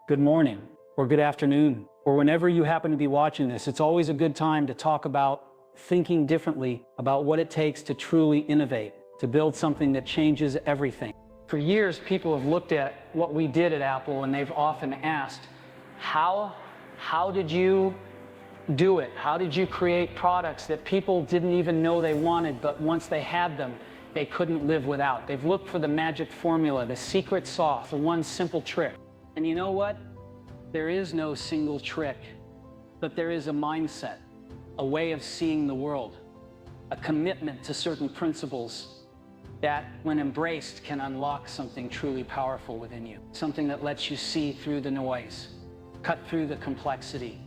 good morning, or good afternoon, or whenever you happen to be watching this. It's always a good time to talk about thinking differently about what it takes to truly innovate, to build something that changes everything. For years, people have looked at what we did at Apple and they've often asked, how did you do it? How did you create products that people didn't even know they wanted, but once they had them, they couldn't live without? They've looked for the magic formula, the secret sauce, the one simple trick. And you know what? There is no single trick, but there is a mindset, a way of seeing the world, a commitment to certain principles that, when embraced, can unlock something truly powerful within you. Something that lets you see through the noise, cut through the complexity,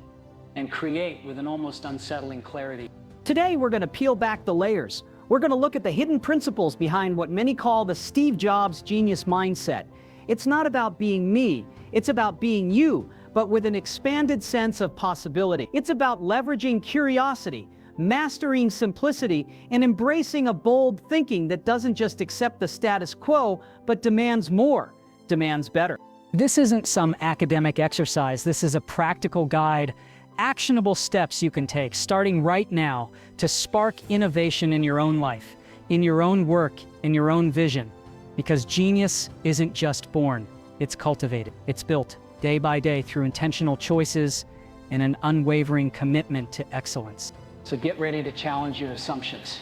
and create with an almost unsettling clarity. Today, we're going to peel back the layers. We're going to look at the hidden principles behind what many call the Steve Jobs genius mindset. It's not about being me, it's about being you, but with an expanded sense of possibility. It's about leveraging curiosity, mastering simplicity, and embracing a bold thinking that doesn't just accept the status quo, but demands more, demands better. This isn't some academic exercise. This is a practical guide, actionable steps you can take starting right now to spark innovation in your own life, in your own work, in your own vision. Because genius isn't just born, it's cultivated. It's built day by day through intentional choices and an unwavering commitment to excellence. So get ready to challenge your assumptions,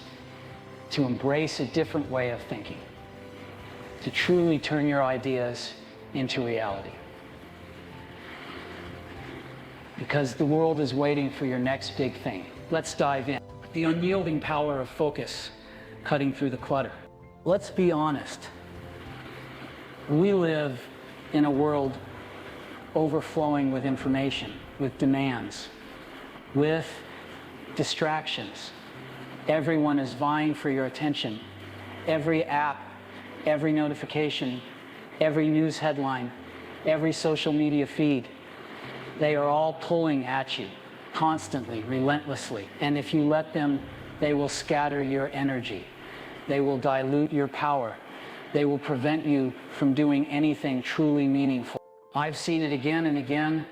to embrace a different way of thinking, to truly turn your ideas into reality. Because the world is waiting for your next big thing. Let's dive in. The unyielding power of focus, cutting through the clutter. Let's be honest. We live in a world overflowing with information, with demands, with distractions. Everyone is vying for your attention. Every app, every notification, every news headline, every social media feed, they are all pulling at you constantly, relentlessly. And if you let them, they will scatter your energy. They will dilute your power. They will prevent you from doing anything truly meaningful. I've seen it again and again.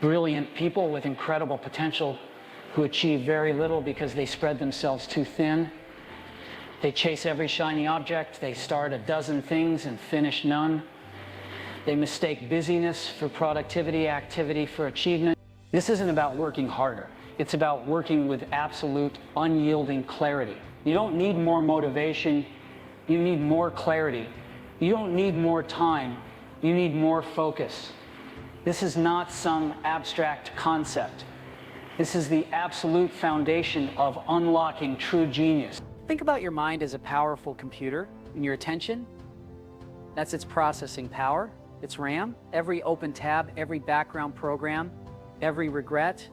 Brilliant people with incredible potential who achieve very little because they spread themselves too thin. They chase every shiny object. They start a dozen things and finish none. They mistake busyness for productivity, activity for achievement. This isn't about working harder. It's about working with absolute, unyielding clarity. You don't need more motivation. You need more clarity. You don't need more time. You need more focus. This is not some abstract concept. This is the absolute foundation of unlocking true genius. Think about your mind as a powerful computer, and your attention, that's its processing power, its RAM. Every open tab, every background program, every regret,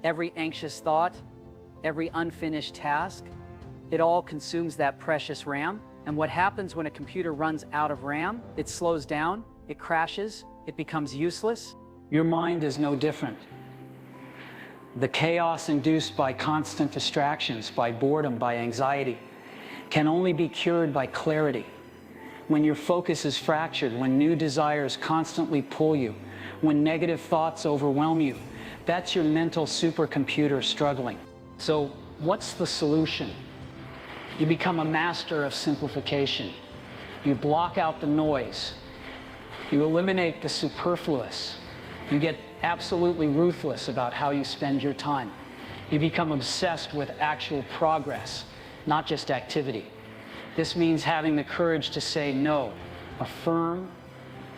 every anxious thought, every unfinished task, it all consumes that precious RAM. And what happens when a computer runs out of RAM? It slows down, it crashes, it becomes useless. Your mind is no different. The chaos induced by constant distractions, by boredom, by anxiety, can only be cured by clarity. When your focus is fractured, when new desires constantly pull you, when negative thoughts overwhelm you, that's your mental supercomputer struggling. So what's the solution? You become a master of simplification. You block out the noise. You eliminate the superfluous. You get absolutely ruthless about how you spend your time. You become obsessed with actual progress, not just activity. This means having the courage to say no, a firm,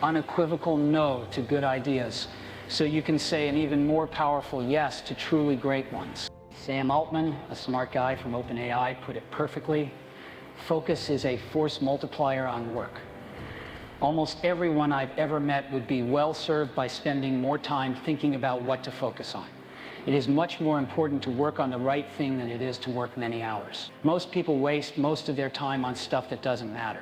unequivocal no to good ideas, so you can say an even more powerful yes to truly great ones. Sam Altman, a smart guy from OpenAI, put it perfectly. Focus is a force multiplier on work. Almost everyone I've ever met would be well served by spending more time thinking about what to focus on. It is much more important to work on the right thing than it is to work many hours. Most people waste most of their time on stuff that doesn't matter.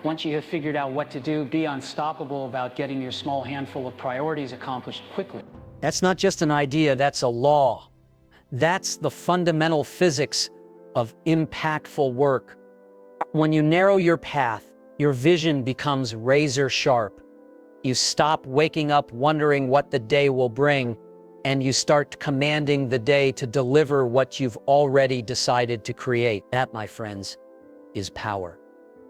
Once you have figured out what to do, be unstoppable about getting your small handful of priorities accomplished quickly. That's not just an idea, that's a law. That's the fundamental physics of impactful work. When you narrow your path, your vision becomes razor sharp. You stop waking up wondering what the day will bring, and you start commanding the day to deliver what you've already decided to create. That, my friends, is power.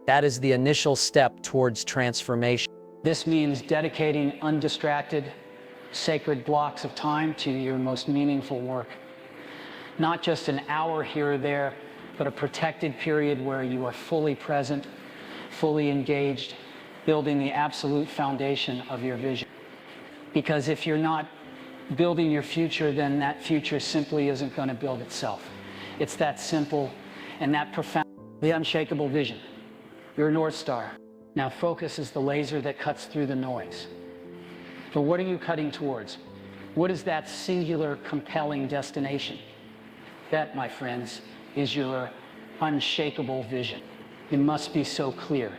That is the initial step towards transformation. This means dedicating undistracted, sacred blocks of time to your most meaningful work. Not just an hour here or there, but a protected period where you are fully present, fully engaged, building the absolute foundation of your vision. Because if you're not building your future, then that future simply isn't going to build itself. It's that simple and that profound. The unshakable vision, your North Star. Now focus is the laser that cuts through the noise. But what are you cutting towards? What is that singular, compelling destination? That, my friends, is your unshakable vision. It must be so clear,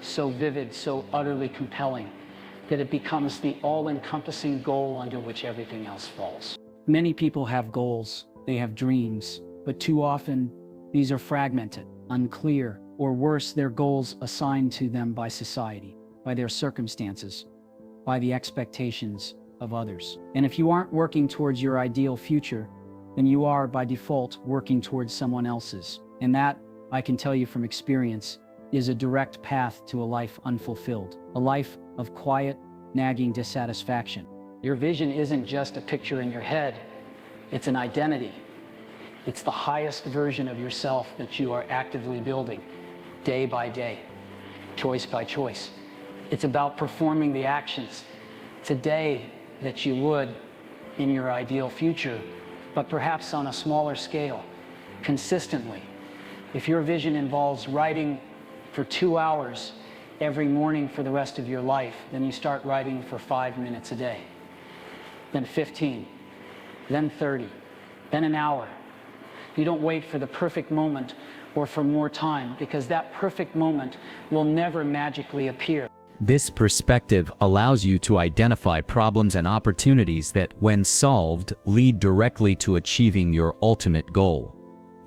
so vivid, so utterly compelling, that it becomes the all-encompassing goal under which everything else falls. Many people have goals, they have dreams, but too often these are fragmented, unclear, or worse, their goals assigned to them by society, by their circumstances, by the expectations of others. And if you aren't working towards your ideal future, then you are by default working towards someone else's. And that, I can tell you from experience, is a direct path to a life unfulfilled, a life of quiet, nagging dissatisfaction. Your vision isn't just a picture in your head, it's an identity. It's the highest version of yourself that you are actively building, day by day, choice by choice. It's about performing the actions today that you would in your ideal future, but perhaps on a smaller scale, consistently. If your vision involves writing for 2 hours every morning for the rest of your life, then you start writing for 5 minutes a day, then 15, then 30, then an hour. You don't wait for the perfect moment or for more time, because that perfect moment will never magically appear. This perspective allows you to identify problems and opportunities that, when solved, lead directly to achieving your ultimate goal.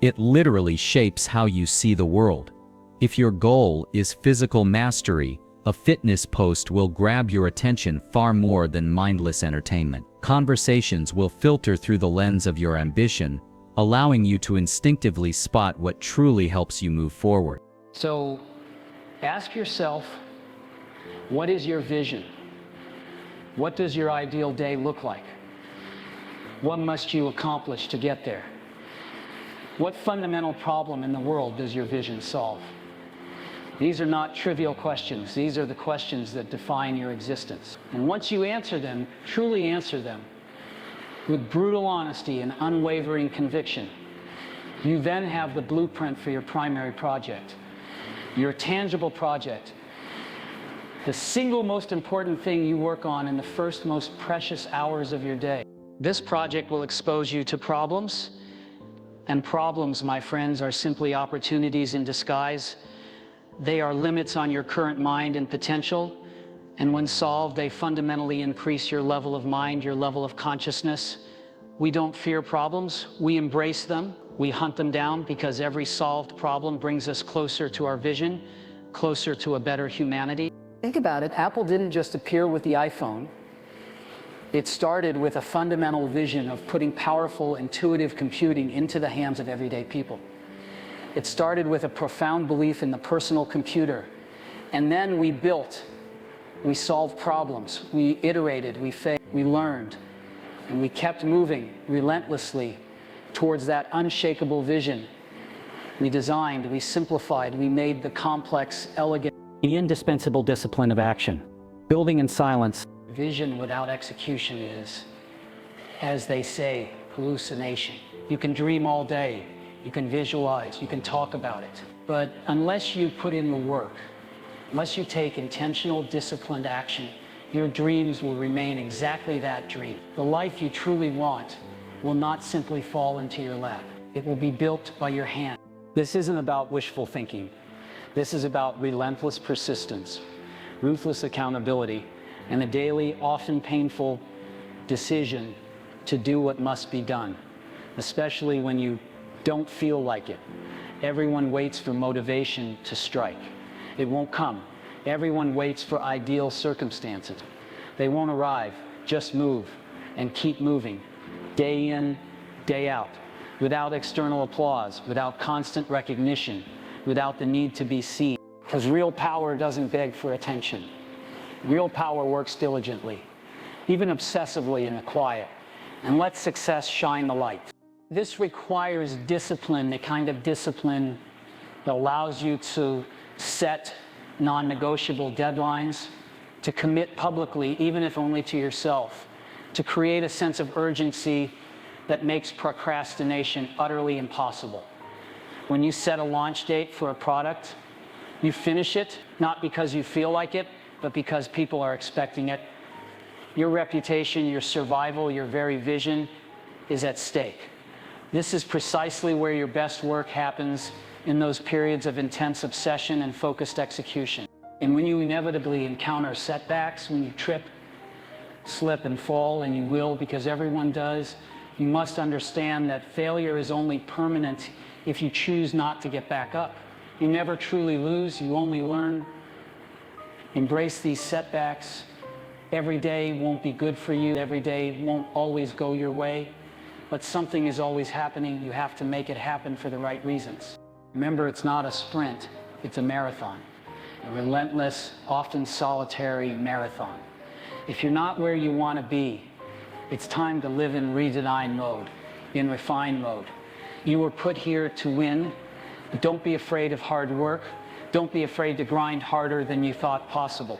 It literally shapes how you see the world. If your goal is physical mastery, a fitness post will grab your attention far more than mindless entertainment. Conversations will filter through the lens of your ambition, allowing you to instinctively spot what truly helps you move forward. So ask yourself, what is your vision? What does your ideal day look like? What must you accomplish to get there? What fundamental problem in the world does your vision solve? These are not trivial questions. These are the questions that define your existence. And once you answer them, truly answer them, with brutal honesty and unwavering conviction, you then have the blueprint for your primary project, your tangible project, the single most important thing you work on in the first most precious hours of your day. This project will expose you to problems, and problems, my friends, are simply opportunities in disguise. They are limits on your current mind and potential, and when solved, they fundamentally increase your level of mind, your level of consciousness. We don't fear problems, we embrace them, we hunt them down, because every solved problem brings us closer to our vision, closer to a better humanity. Think about it, Apple didn't just appear with the iPhone. It started with a fundamental vision of putting powerful, intuitive computing into the hands of everyday people. It started with a profound belief in the personal computer. And then we built, we solved problems, we iterated, we failed, we learned, and we kept moving relentlessly towards that unshakable vision. We designed, we simplified, we made the complex elegant. The indispensable discipline of action. Building in silence. Vision without execution is, as they say, hallucination. You can dream all day, you can visualize, you can talk about it. But unless you put in the work, unless you take intentional, disciplined action, your dreams will remain exactly that dream. The life you truly want will not simply fall into your lap. It will be built by your hand. This isn't about wishful thinking. This is about relentless persistence, ruthless accountability, and the daily, often painful decision to do what must be done, especially when you don't feel like it. Everyone waits for motivation to strike. It won't come. Everyone waits for ideal circumstances. They won't arrive, just move and keep moving, day in, day out, without external applause, without constant recognition, without the need to be seen. Because real power doesn't beg for attention. Real power works diligently, even obsessively in the quiet, and lets success shine the light. This requires discipline, the kind of discipline that allows you to set non-negotiable deadlines, to commit publicly, even if only to yourself, to create a sense of urgency that makes procrastination utterly impossible. When you set a launch date for a product, you finish it, not because you feel like it, but because people are expecting it. Your reputation, your survival, your very vision is at stake. This is precisely where your best work happens, in those periods of intense obsession and focused execution. And when you inevitably encounter setbacks, when you trip, slip, and fall, and you will because everyone does, you must understand that failure is only permanent if you choose not to get back up. You never truly lose, you only learn. Embrace these setbacks. Every day won't be good for you. Every day won't always go your way. But something is always happening. You have to make it happen for the right reasons. Remember, it's not a sprint, it's a marathon. A relentless, often solitary marathon. If you're not where you want to be, it's time to live in redesign mode, in refine mode. You were put here to win. Don't be afraid of hard work. Don't be afraid to grind harder than you thought possible.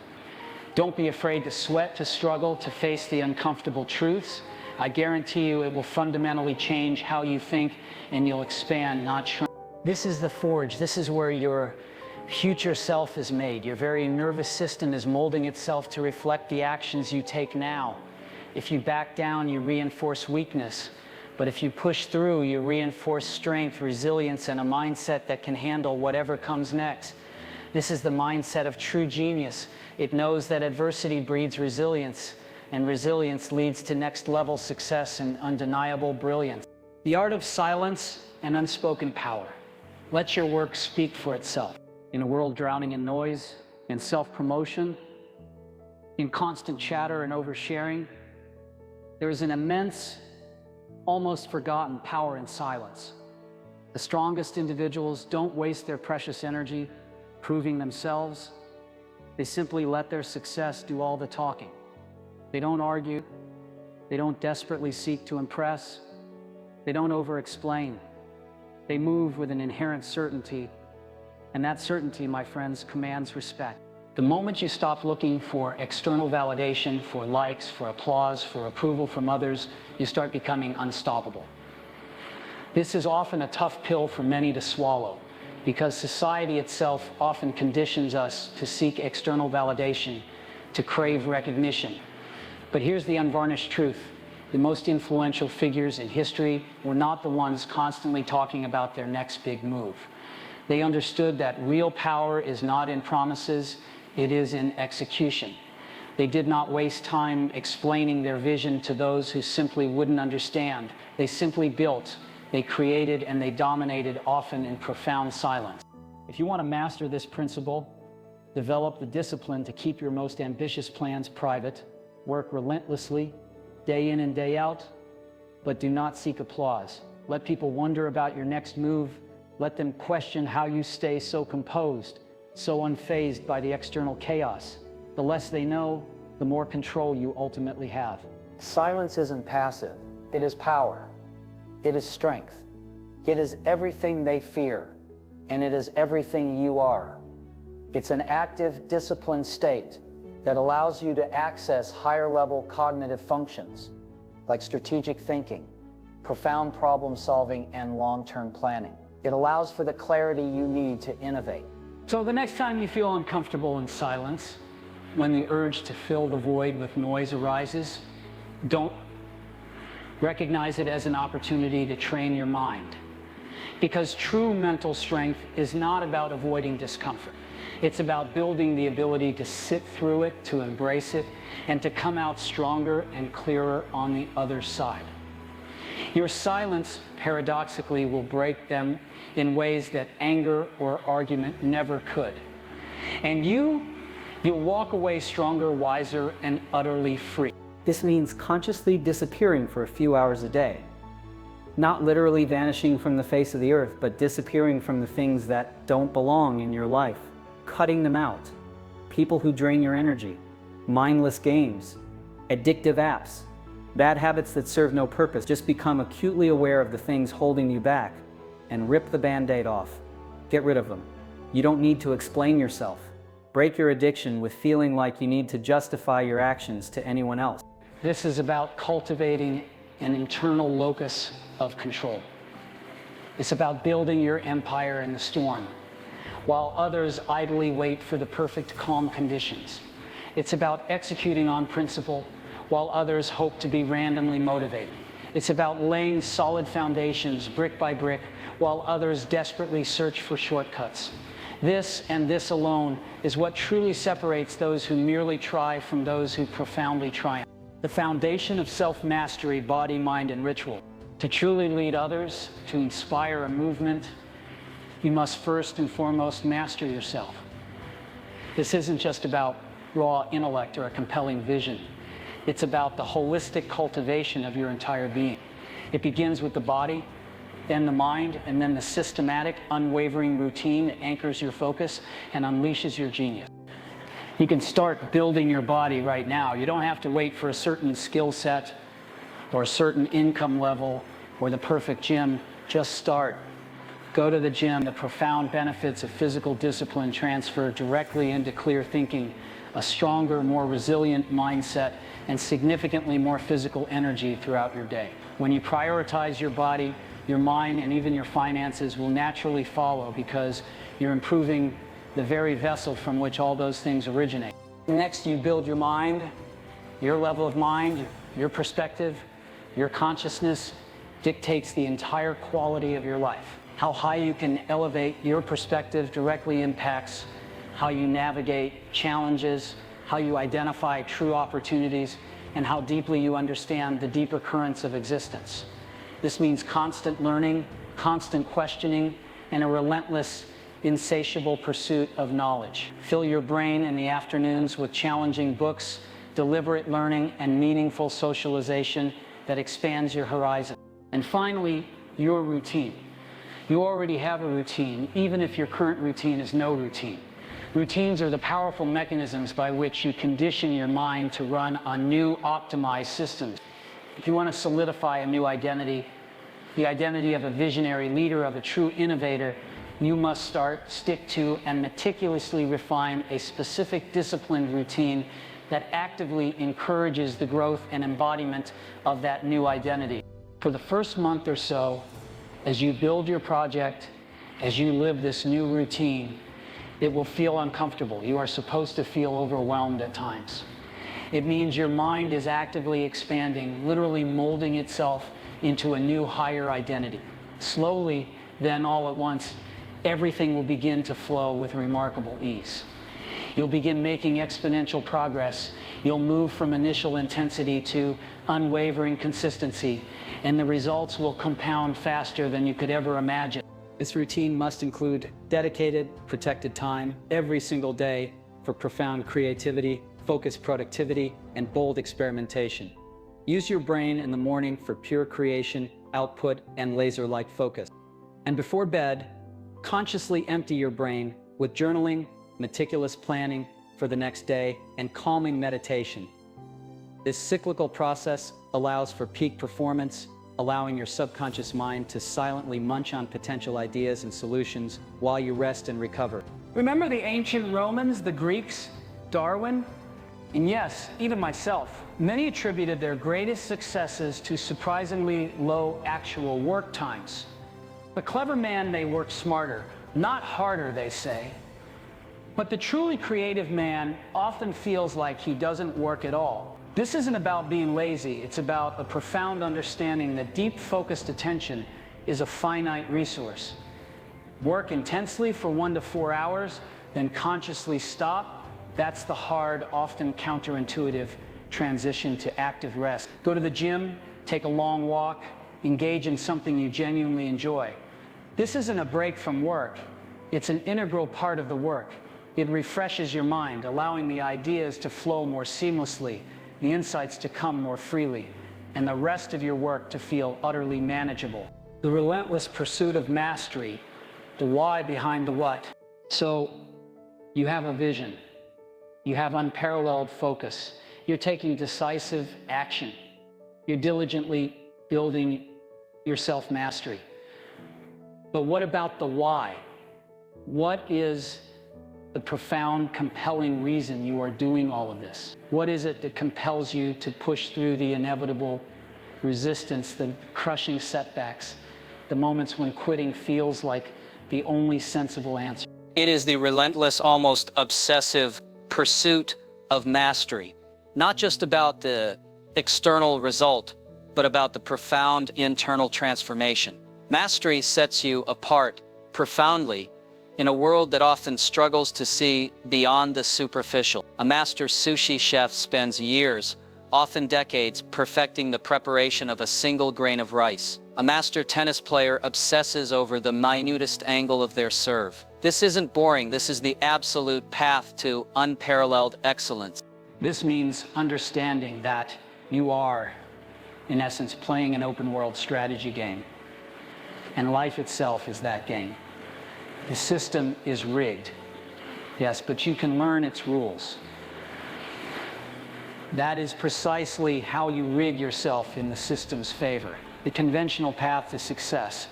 Don't be afraid to sweat, to struggle, to face the uncomfortable truths. I guarantee you it will fundamentally change how you think, and you'll expand, not shrink. This is the forge. This is where your future self is made. Your very nervous system is molding itself to reflect the actions you take now. If you back down, you reinforce weakness. But if you push through, you reinforce strength, resilience, and a mindset that can handle whatever comes next. This is the mindset of true genius. It knows that adversity breeds resilience, and resilience leads to next-level success and undeniable brilliance. The art of silence and unspoken power. Let your work speak for itself. In a world drowning in noise, in self-promotion, in constant chatter and oversharing, there is an immense, almost forgotten power in silence. The strongest individuals don't waste their precious energy proving themselves. They simply let their success do all the talking. They don't argue. They don't desperately seek to impress. They don't over-explain. They move with an inherent certainty, and that certainty, my friends, commands respect. The moment you stop looking for external validation, for likes, for applause, for approval from others, you start becoming unstoppable. This is often a tough pill for many to swallow, because society itself often conditions us to seek external validation, to crave recognition. But here's the unvarnished truth. The most influential figures in history were not the ones constantly talking about their next big move. They understood that real power is not in promises, it is in execution. They did not waste time explaining their vision to those who simply wouldn't understand. They simply built, they created, and they dominated, often in profound silence. If you want to master this principle, develop the discipline to keep your most ambitious plans private, work relentlessly, day in and day out, but do not seek applause. Let people wonder about your next move. Let them question how you stay so composed, so unfazed by the external chaos. The less they know, the more control you ultimately have. Silence isn't passive. It is power. It is strength. It is everything they fear, and it is everything you are. It's an active, disciplined state that allows you to access higher-level cognitive functions like strategic thinking, profound problem solving, and long-term planning. It allows for the clarity you need to innovate. So the next time you feel uncomfortable in silence, when the urge to fill the void with noise arises, don't recognize it as an opportunity to train your mind. Because true mental strength is not about avoiding discomfort. It's about building the ability to sit through it, to embrace it, and to come out stronger and clearer on the other side. Your silence, paradoxically, will break them in ways that anger or argument never could. And you You'll walk away stronger, wiser, and utterly free. This means consciously disappearing for a few hours a day. Not literally vanishing from the face of the earth, but disappearing from the things that don't belong in your life. Cutting them out. People who drain your energy. Mindless games. Addictive apps. Bad habits that serve no purpose. Just become acutely aware of the things holding you back and rip the Band-Aid off. Get rid of them. You don't need to explain yourself. Break your addiction with feeling like you need to justify your actions to anyone else. This is about cultivating an internal locus of control. It's about building your empire in the storm, while others idly wait for the perfect calm conditions. It's about executing on principle, while others hope to be randomly motivated. It's about laying solid foundations brick by brick, while others desperately search for shortcuts. This and this alone is what truly separates those who merely try from those who profoundly triumph. The foundation of self-mastery, body, mind, and ritual. To truly lead others, to inspire a movement, you must first and foremost master yourself. This isn't just about raw intellect or a compelling vision. It's about the holistic cultivation of your entire being. It begins with the body, then the mind, and then the systematic, unwavering routine that anchors your focus and unleashes your genius. You can start building your body right now. You don't have to wait for a certain skill set or a certain income level or the perfect gym. Just start. Go to the gym. The profound benefits of physical discipline transfer directly into clear thinking, a stronger, more resilient mindset, and significantly more physical energy throughout your day. When you prioritize your body, your mind, and even your finances will naturally follow because you're improving the very vessel from which all those things originate. Next, you build your mind, your level of mind, your perspective, your consciousness dictates the entire quality of your life. How high you can elevate your perspective directly impacts how you navigate challenges, how you identify true opportunities, and how deeply you understand the deeper currents of existence. This means constant learning, constant questioning, and a relentless, insatiable pursuit of knowledge. Fill your brain in the afternoons with challenging books, deliberate learning, and meaningful socialization that expands your horizon. And finally, your routine. You already have a routine, even if your current routine is no routine. Routines are the powerful mechanisms by which you condition your mind to run on new, optimized systems. If you want to solidify a new identity, the identity of a visionary leader, of a true innovator, you must stick to, and meticulously refine a specific disciplined routine that actively encourages the growth and embodiment of that new identity. For the first month or so, as you build your project, as you live this new routine, it will feel uncomfortable. You are supposed to feel overwhelmed at times. It means your mind is actively expanding, literally molding itself into a new, higher identity. Slowly, then all at once, everything will begin to flow with remarkable ease. You'll begin making exponential progress. You'll move from initial intensity to unwavering consistency, and the results will compound faster than you could ever imagine. This routine must include dedicated, protected time every single day for profound creativity, focused productivity, and bold experimentation. Use your brain in the morning for pure creation, output, and laser-like focus. And before bed, consciously empty your brain with journaling, meticulous planning for the next day, and calming meditation. This cyclical process allows for peak performance, allowing your subconscious mind to silently munch on potential ideas and solutions while you rest and recover. Remember the ancient Romans, the Greeks, Darwin? And yes, even myself. Many attributed their greatest successes to surprisingly low actual work times. The clever man may work smarter, not harder, they say. But the truly creative man often feels like he doesn't work at all. This isn't about being lazy. It's about a profound understanding that deep, focused attention is a finite resource. Work intensely for 1 to 4 hours, then consciously stop. That's the hard, often counterintuitive transition to active rest. Go to the gym, take a long walk, engage in something you genuinely enjoy. This isn't a break from work. It's an integral part of the work. It refreshes your mind, allowing the ideas to flow more seamlessly, the insights to come more freely, and the rest of your work to feel utterly manageable. The relentless pursuit of mastery, the why behind the what. So, you have a vision. You have unparalleled focus. You're taking decisive action. You're diligently building your self-mastery. But what about the why? What is the profound, compelling reason you are doing all of this? What is it that compels you to push through the inevitable resistance, the crushing setbacks, the moments when quitting feels like the only sensible answer? It is the relentless, almost obsessive pursuit of mastery. Not just about the external result, but about the profound internal transformation. Mastery sets you apart profoundly in a world that often struggles to see beyond the superficial. A master sushi chef spends years, often decades, perfecting the preparation of a single grain of rice. A master tennis player obsesses over the minutest angle of their serve. This isn't boring, this is the absolute path to unparalleled excellence. This means understanding that you are, in essence, playing an open world strategy game. And life itself is that game. The system is rigged, yes, but you can learn its rules. That is precisely how you rig yourself in the system's favor. The conventional path to success,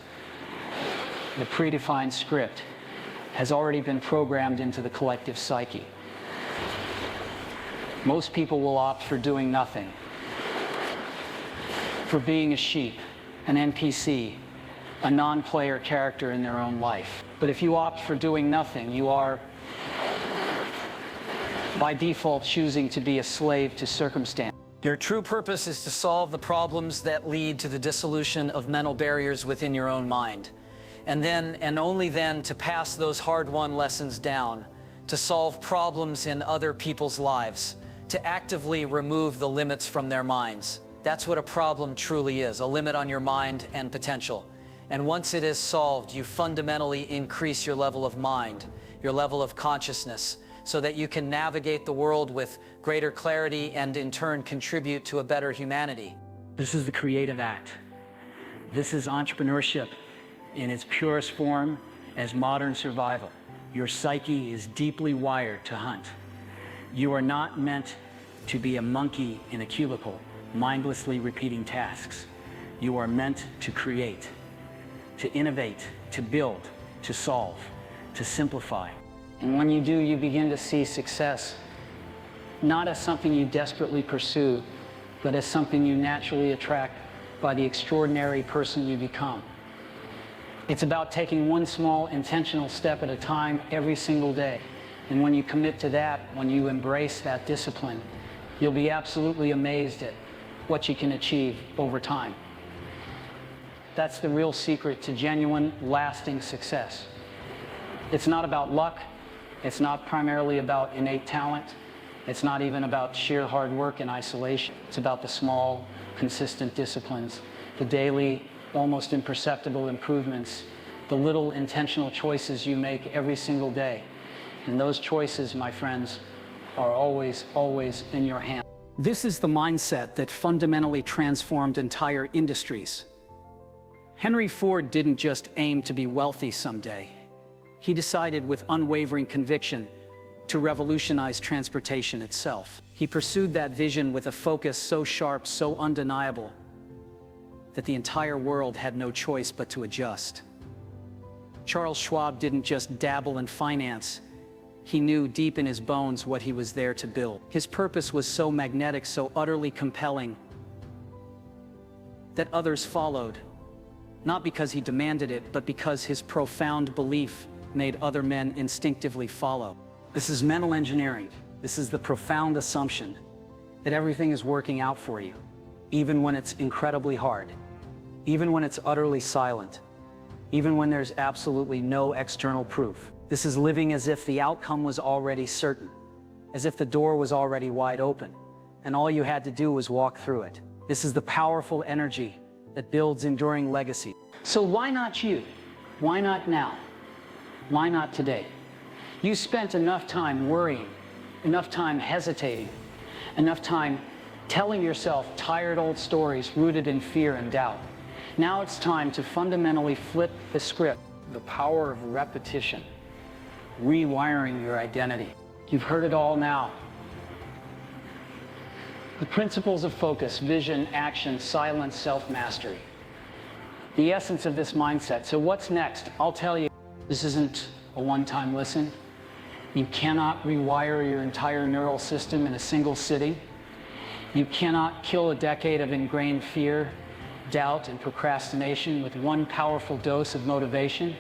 the predefined script, has already been programmed into the collective psyche. Most people will opt for doing nothing, for being a sheep, an NPC, a non-player character in their own life. But if you opt for doing nothing, you are, by default, choosing to be a slave to circumstance. Your true purpose is to solve the problems that lead to the dissolution of mental barriers within your own mind. And then, and only then, to pass those hard-won lessons down, to solve problems in other people's lives, to actively remove the limits from their minds. That's what a problem truly is, a limit on your mind and potential. And once it is solved, you fundamentally increase your level of mind, your level of consciousness, so that you can navigate the world with greater clarity and in turn contribute to a better humanity. This is the creative act. This is entrepreneurship in its purest form as modern survival. Your psyche is deeply wired to hunt. You are not meant to be a monkey in a cubicle, mindlessly repeating tasks. You are meant to create, to innovate, to build, to solve, to simplify. And when you do, you begin to see success not as something you desperately pursue, but as something you naturally attract by the extraordinary person you become. It's about taking one small intentional step at a time every single day. And when you commit to that, when you embrace that discipline, you'll be absolutely amazed at what you can achieve over time. That's the real secret to genuine, lasting success. It's not about luck. It's not primarily about innate talent. It's not even about sheer hard work in isolation. It's about the small, consistent disciplines, the daily, almost imperceptible improvements, the little intentional choices you make every single day. And those choices, my friends, are always, always in your hands. This is the mindset that fundamentally transformed entire industries. Henry Ford didn't just aim to be wealthy someday. He decided with unwavering conviction to revolutionize transportation itself. He pursued that vision with a focus so sharp, so undeniable, that the entire world had no choice but to adjust. Charles Schwab didn't just dabble in finance. He knew deep in his bones what he was there to build. His purpose was so magnetic, so utterly compelling, that others followed, not because he demanded it, but because his profound belief made other men instinctively follow. This is mental engineering. This is the profound assumption that everything is working out for you, even when it's incredibly hard, even when it's utterly silent, even when there's absolutely no external proof. This is living as if the outcome was already certain, as if the door was already wide open, and all you had to do was walk through it. This is the powerful energy that builds enduring legacy. So why not you? Why not now? Why not today? You spent enough time worrying, enough time hesitating, enough time telling yourself tired old stories rooted in fear and doubt. Now it's time to fundamentally flip the script. The power of repetition, rewiring your identity. You've heard it all now. The principles of focus, vision, action, silence, self-mastery. The essence of this mindset. So what's next? I'll tell you, this isn't a one-time listen. You cannot rewire your entire neural system in a single sitting. You cannot kill a decade of ingrained fear, doubt, and procrastination with one powerful dose of motivation.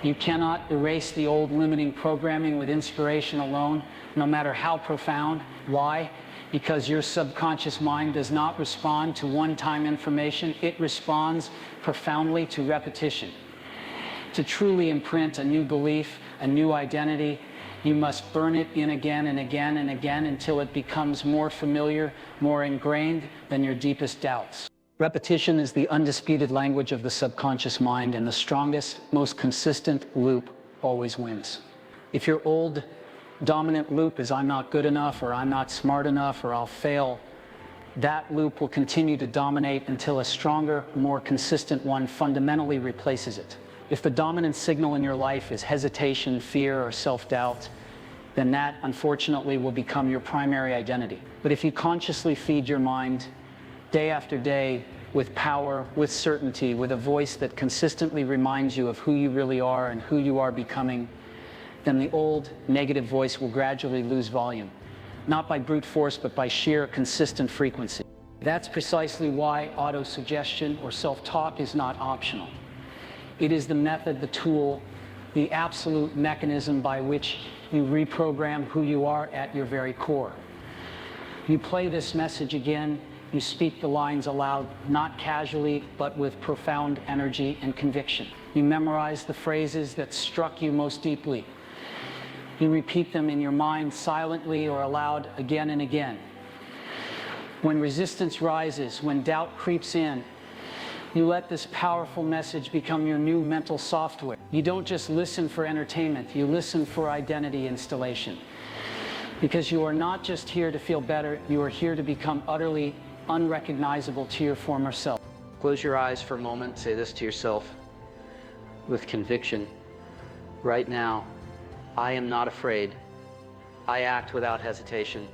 You cannot erase the old limiting programming with inspiration alone, no matter how profound. Why? Because your subconscious mind does not respond to one-time information. It responds profoundly to repetition. To truly imprint a new belief, a new identity, you must burn it in again and again and again until it becomes more familiar, more ingrained than your deepest doubts. Repetition is the undisputed language of the subconscious mind, and the strongest, most consistent loop always wins. If your old dominant loop is I'm not good enough, or I'm not smart enough, or I'll fail, that loop will continue to dominate until a stronger, more consistent one fundamentally replaces it. If the dominant signal in your life is hesitation, fear, or self-doubt, then that, unfortunately, will become your primary identity. But if you consciously feed your mind day after day with power, with certainty, with a voice that consistently reminds you of who you really are and who you are becoming, then the old negative voice will gradually lose volume, not by brute force, but by sheer consistent frequency. That's precisely why auto-suggestion or self-talk is not optional. It is the method, the tool, the absolute mechanism by which you reprogram who you are at your very core. You play this message again, you speak the lines aloud, not casually, but with profound energy and conviction. You memorize the phrases that struck you most deeply. You repeat them in your mind silently or aloud again and again. When resistance rises, when doubt creeps in, you let this powerful message become your new mental software. You don't just listen for entertainment, you listen for identity installation. Because you are not just here to feel better, you are here to become utterly unrecognizable to your former self. Close your eyes for a moment, say this to yourself with conviction. Right now, I am not afraid. I act without hesitation.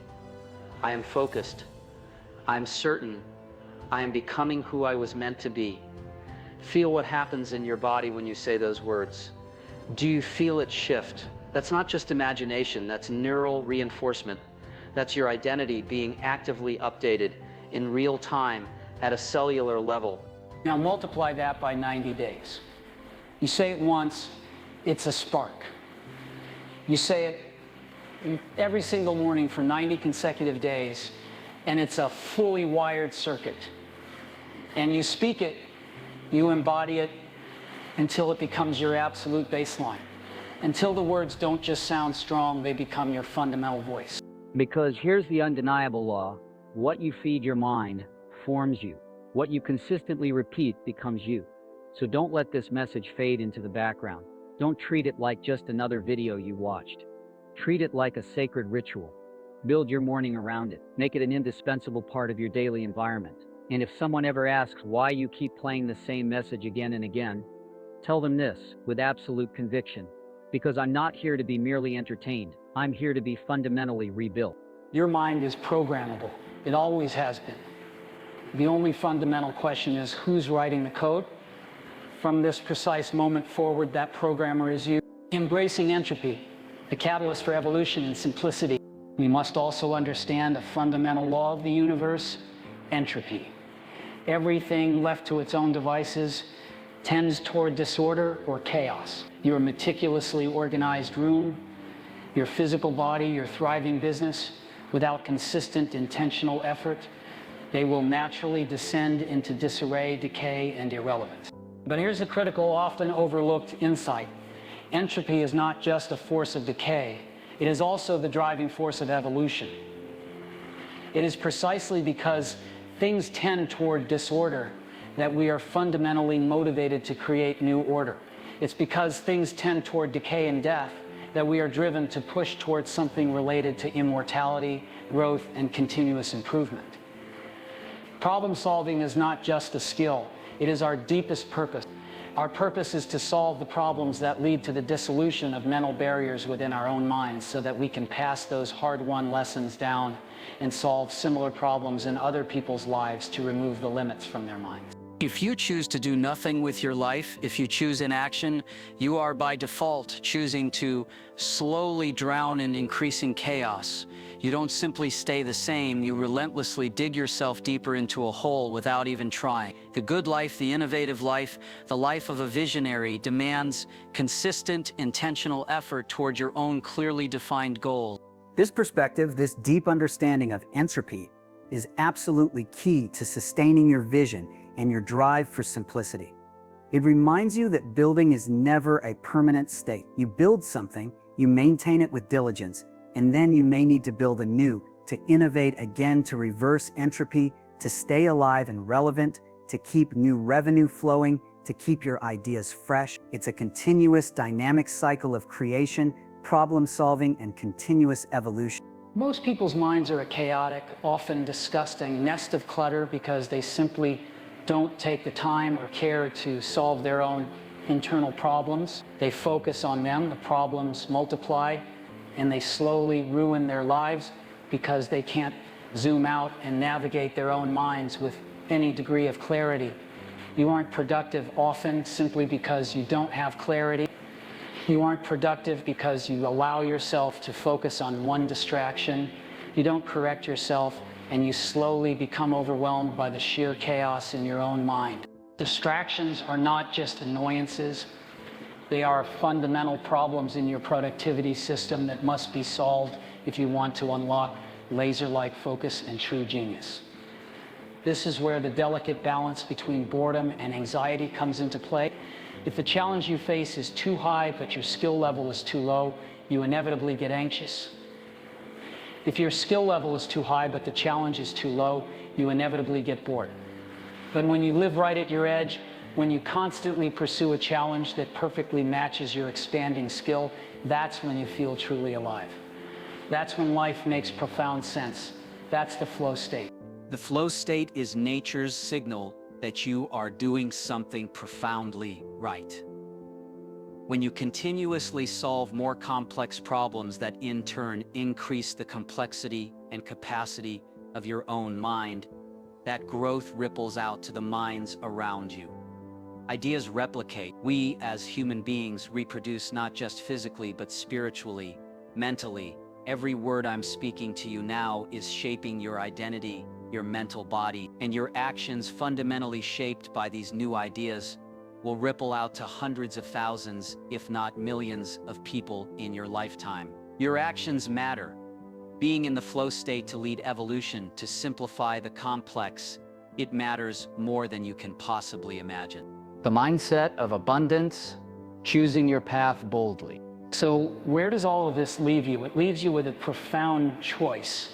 I am focused. I am certain. I am becoming who I was meant to be. Feel what happens in your body when you say those words. Do you feel it shift? That's not just imagination, that's neural reinforcement. That's your identity being actively updated in real time at a cellular level. Now multiply that by 90 days. You say it once, it's a spark. You say it every single morning for 90 consecutive days, and it's a fully wired circuit. And you speak it, you embody it, until it becomes your absolute baseline. Until the words don't just sound strong, they become your fundamental voice. Because here's the undeniable law: what you feed your mind forms you. What you consistently repeat becomes you. So don't let this message fade into the background. Don't treat it like just another video you watched. Treat it like a sacred ritual. Build your morning around it. Make it an indispensable part of your daily environment. And if someone ever asks why you keep playing the same message again and again, tell them this with absolute conviction: because I'm not here to be merely entertained. I'm here to be fundamentally rebuilt. Your mind is programmable. It always has been. The only fundamental question is, who's writing the code? From this precise moment forward, that programmer is you. Embracing entropy, the catalyst for evolution and simplicity. We must also understand a fundamental law of the universe: entropy. Everything left to its own devices tends toward disorder or chaos. Your meticulously organized room, your physical body, your thriving business, without consistent intentional effort, they will naturally descend into disarray, decay, and irrelevance. But here's a critical, often overlooked insight. Entropy is not just a force of decay. It is also the driving force of evolution. It is precisely because things tend toward disorder that we are fundamentally motivated to create new order. It's because things tend toward decay and death that we are driven to push towards something related to immortality, growth, and continuous improvement. Problem solving is not just a skill, it is our deepest purpose. Our purpose is to solve the problems that lead to the dissolution of mental barriers within our own minds so that we can pass those hard-won lessons down and solve similar problems in other people's lives to remove the limits from their minds. If you choose to do nothing with your life, if you choose inaction, you are by default choosing to slowly drown in increasing chaos. You don't simply stay the same, you relentlessly dig yourself deeper into a hole without even trying. The good life, the innovative life, the life of a visionary demands consistent, intentional effort toward your own clearly defined goal. This perspective, this deep understanding of entropy, is absolutely key to sustaining your vision and your drive for simplicity. It reminds you that building is never a permanent state. You build something, you maintain it with diligence, and then you may need to build anew, to innovate again, to reverse entropy, to stay alive and relevant, to keep new revenue flowing, to keep your ideas fresh. It's a continuous, dynamic cycle of creation, problem solving, and continuous evolution. Most people's minds are a chaotic, often disgusting nest of clutter because they simply don't take the time or care to solve their own internal problems. They focus on them, the problems multiply, and they slowly ruin their lives because they can't zoom out and navigate their own minds with any degree of clarity. You aren't productive often simply because you don't have clarity. You aren't productive because you allow yourself to focus on one distraction. You don't correct yourself, and you slowly become overwhelmed by the sheer chaos in your own mind. Distractions are not just annoyances. They are fundamental problems in your productivity system that must be solved if you want to unlock laser-like focus and true genius. This is where the delicate balance between boredom and anxiety comes into play. If the challenge you face is too high but your skill level is too low, you inevitably get anxious. If your skill level is too high but the challenge is too low, you inevitably get bored. But when you live right at your edge, when you constantly pursue a challenge that perfectly matches your expanding skill, that's when you feel truly alive. That's when life makes profound sense. That's the flow state. The flow state is nature's signal that you are doing something profoundly right. When you continuously solve more complex problems that in turn increase the complexity and capacity of your own mind, that growth ripples out to the minds around you. Ideas replicate. We as human beings reproduce not just physically but spiritually, mentally. Every word I'm speaking to you now is shaping your identity, your mental body, and your actions fundamentally shaped by these new ideas will ripple out to hundreds of thousands, if not millions, of people in your lifetime. Your actions matter. Being in the flow state to lead evolution, to simplify the complex, it matters more than you can possibly imagine. The mindset of abundance, choosing your path boldly. So where does all of this leave you? It leaves you with a profound choice.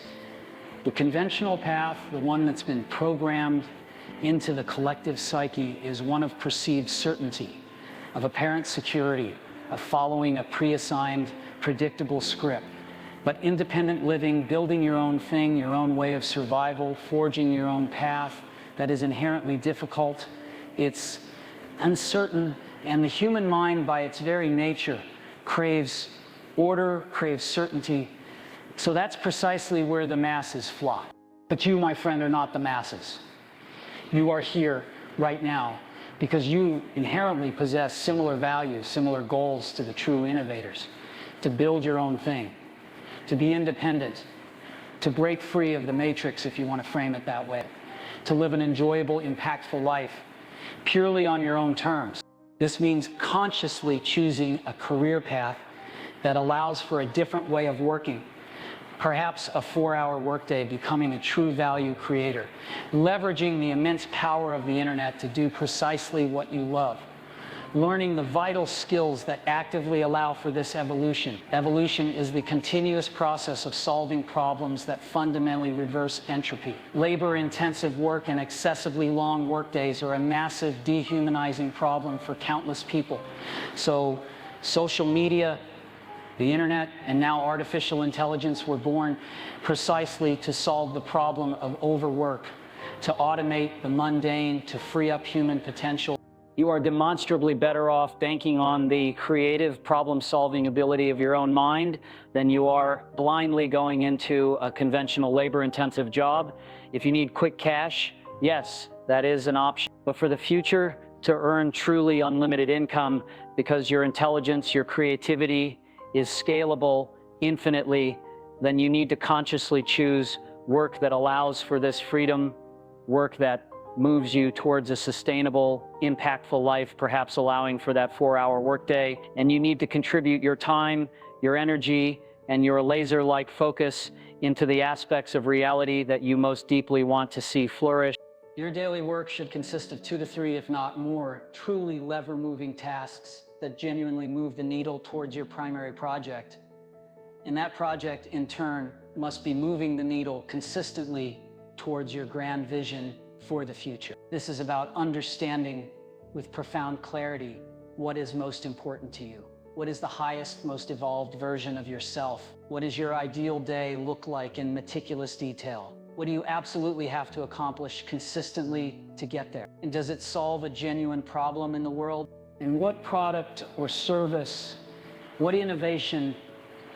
The conventional path, the one that's been programmed into the collective psyche, is one of perceived certainty, of apparent security, of following a pre-assigned, predictable script. But independent living, building your own thing, your own way of survival, forging your own path, that is inherently difficult. It's uncertain, and the human mind, by its very nature, craves order, craves certainty. So that's precisely where the masses flock. But you, my friend, are not the masses. You are here right now because you inherently possess similar values, similar goals to the true innovators. To build your own thing, to be independent, to break free of the matrix, if you want to frame it that way, to live an enjoyable, impactful life purely on your own terms. This means consciously choosing a career path that allows for a different way of working, perhaps a 4-hour workday, becoming a true value creator, leveraging the immense power of the internet to do precisely what you love, learning the vital skills that actively allow for this evolution. Evolution is the continuous process of solving problems that fundamentally reverse entropy. Labor-intensive work and excessively long workdays are a massive dehumanizing problem for countless people. So social media, The internet and now artificial intelligence were born precisely to solve the problem of overwork, to automate the mundane, to free up human potential. You are demonstrably better off banking on the creative problem-solving ability of your own mind than you are blindly going into a conventional labor-intensive job. If you need quick cash, yes, that is an option. But for the future, to earn truly unlimited income, because your intelligence, your creativity is scalable infinitely, then you need to consciously choose work that allows for this freedom, work that moves you towards a sustainable, impactful life, perhaps allowing for that 4-hour workday. And you need to contribute your time, your energy, and your laser-like focus into the aspects of reality that you most deeply want to see flourish. Your daily work should consist of 2 to 3, if not more, truly lever-moving tasks that genuinely move the needle towards your primary project. And that project, in turn, must be moving the needle consistently towards your grand vision for the future. This is about understanding with profound clarity what is most important to you. What is the highest, most evolved version of yourself? What does your ideal day look like in meticulous detail? What do you absolutely have to accomplish consistently to get there? And does it solve a genuine problem in the world? And what product or service, what innovation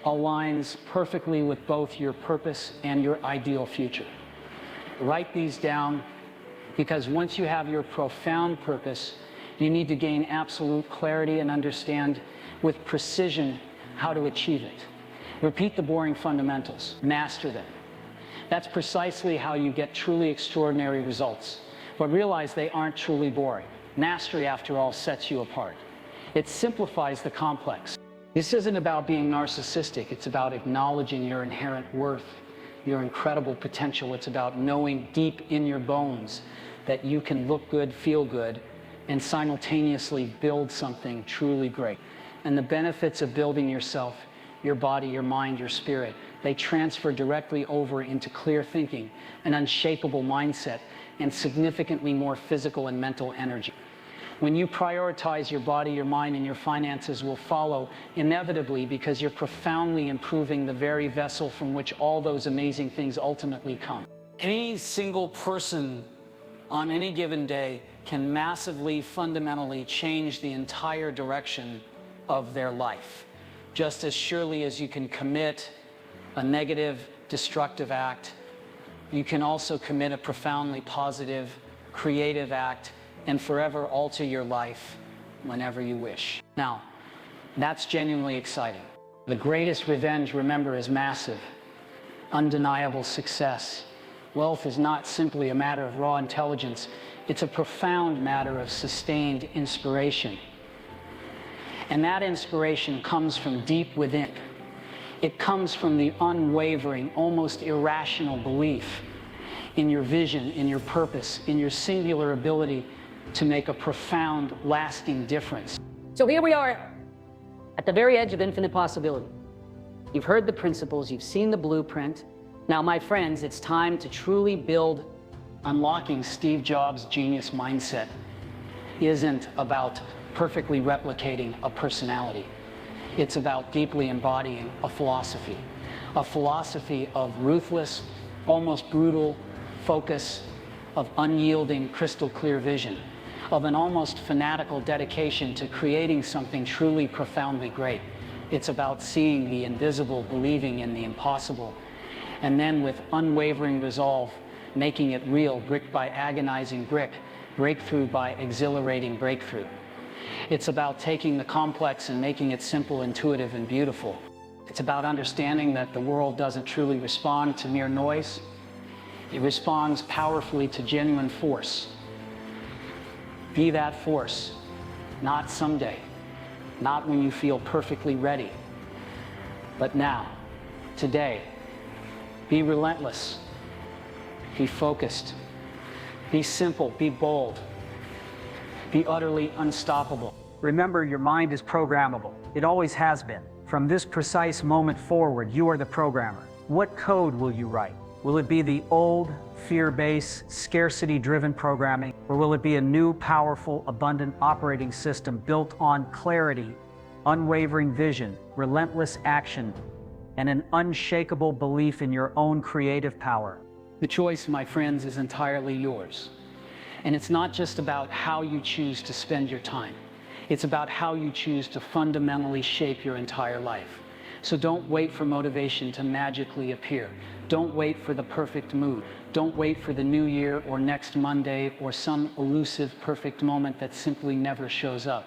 aligns perfectly with both your purpose and your ideal future? Write these down, because once you have your profound purpose, you need to gain absolute clarity and understand with precision how to achieve it. Repeat the boring fundamentals, master them. That's precisely how you get truly extraordinary results. But realize they aren't truly boring. Mastery, after all, sets you apart. It simplifies the complex. This isn't about being narcissistic. It's about acknowledging your inherent worth, your incredible potential. It's about knowing deep in your bones that you can look good, feel good, and simultaneously build something truly great. And the benefits of building yourself, your body, your mind, your spirit, they transfer directly over into clear thinking, an unshakable mindset, and significantly more physical and mental energy. When you prioritize your body, your mind, and your finances will follow inevitably, because you're profoundly improving the very vessel from which all those amazing things ultimately come. Any single person on any given day can massively, fundamentally change the entire direction of their life. Just as surely as you can commit a negative, destructive act, you can also commit a profoundly positive, creative act and forever alter your life whenever you wish. Now, that's genuinely exciting. The greatest revenge, remember, is massive, undeniable success. Wealth is not simply a matter of raw intelligence. It's a profound matter of sustained inspiration. And that inspiration comes from deep within. It comes from the unwavering, almost irrational belief in your vision, in your purpose, in your singular ability to make a profound, lasting difference. So here we are at the very edge of infinite possibility. You've heard the principles, you've seen the blueprint. Now, my friends, it's time to truly build. Unlocking Steve Jobs' genius mindset isn't about perfectly replicating a personality. It's about deeply embodying a philosophy of ruthless, almost brutal focus, of unyielding, crystal clear vision, of an almost fanatical dedication to creating something truly profoundly great. It's about seeing the invisible, believing in the impossible, and then with unwavering resolve, making it real, brick by agonizing brick, breakthrough by exhilarating breakthrough. It's about taking the complex and making it simple, intuitive, and beautiful. It's about understanding that the world doesn't truly respond to mere noise. It responds powerfully to genuine force. Be that force, not someday, not when you feel perfectly ready, but now, today. Be relentless, be focused, be simple, be bold, be utterly unstoppable. Remember, your mind is programmable. It always has been. From this precise moment forward, you are the programmer. What code will you write? Will it be the old, fear-based, scarcity-driven programming, or will it be a new, powerful, abundant operating system built on clarity unwavering vision, relentless action, and an unshakable belief in your own creative power. The choice, my friends, is entirely yours. And it's not just about how you choose to spend your time. It's about how you choose to fundamentally shape your entire life. So don't wait for motivation to magically appear. Don't wait for the perfect mood. Don't wait for the new year or next Monday or some elusive perfect moment that simply never shows up.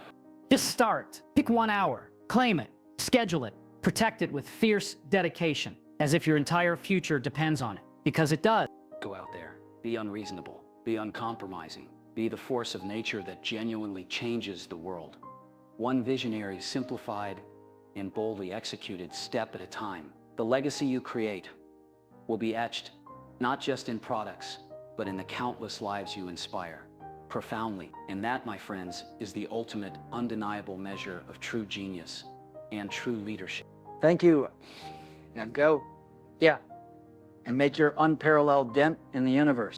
Just start. Pick 1 hour. Claim it. Schedule it. Protect it with fierce dedication, as if your entire future depends on it. Because it does. Go out there. Be unreasonable. Be uncompromising. Be the force of nature that genuinely changes the world. One visionary simplified and boldly executed step at a time. The legacy you create will be etched not just in products, but in the countless lives you inspire profoundly. And that, my friends, is the ultimate undeniable measure of true genius and true leadership. Thank you. Now go. Yeah. And make your unparalleled dent in the universe.